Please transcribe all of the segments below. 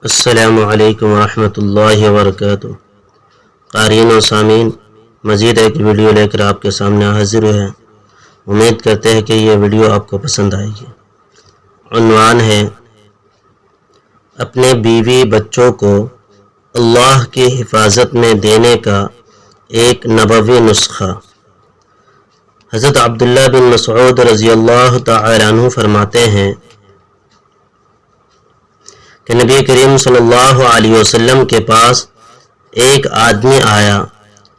السلام علیکم ورحمۃ اللہ وبرکاتہ۔ قارئین و سامعین، مزید ایک ویڈیو لے کر آپ کے سامنے حاضر ہیں۔ امید کرتے ہیں کہ یہ ویڈیو آپ کو پسند آئے گی۔ عنوان ہے اپنے بیوی بچوں کو اللہ کی حفاظت میں دینے کا ایک نبوی نسخہ۔ حضرت عبداللہ بن مسعود رضی اللہ تعالی عنہ فرماتے ہیں کہ نبی کریم صلی اللہ علیہ وسلم کے پاس ایک آدمی آیا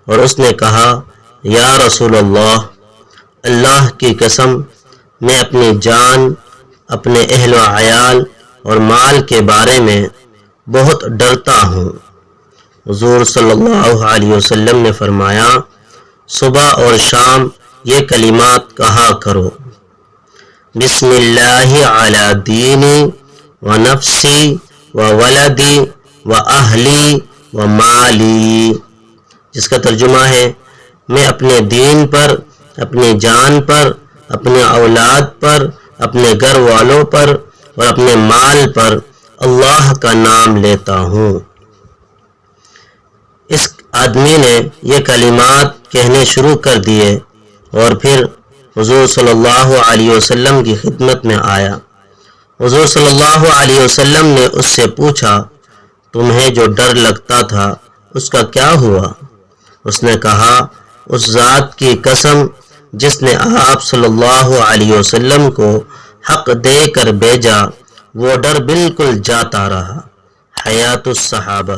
اور اس نے کہا، یا رسول اللہ، اللہ کی قسم میں اپنی جان، اپنے اہل و عیال اور مال کے بارے میں بہت ڈرتا ہوں۔ حضور صلی اللہ علیہ وسلم نے فرمایا، صبح اور شام یہ کلمات کہا کرو، بسم اللہ علی دینی و نفسی و ولدی و اہلی و مالی، جس کا ترجمہ ہے، میں اپنے دین پر، اپنی جان پر، اپنے اولاد پر، اپنے گھر والوں پر اور اپنے مال پر اللہ کا نام لیتا ہوں۔ اس آدمی نے یہ کلمات کہنے شروع کر دیے اور پھر حضور صلی اللہ علیہ وسلم کی خدمت میں آیا۔ حضور صلی اللہ علیہ وسلم نے اس سے پوچھا، تمہیں جو ڈر لگتا تھا اس کا کیا ہوا؟ اس نے کہا، اس ذات کی قسم جس نے آپ صلی اللہ علیہ وسلم کو حق دے کر بھیجا، وہ ڈر بالکل جاتا رہا۔ حیات الصحابہ۔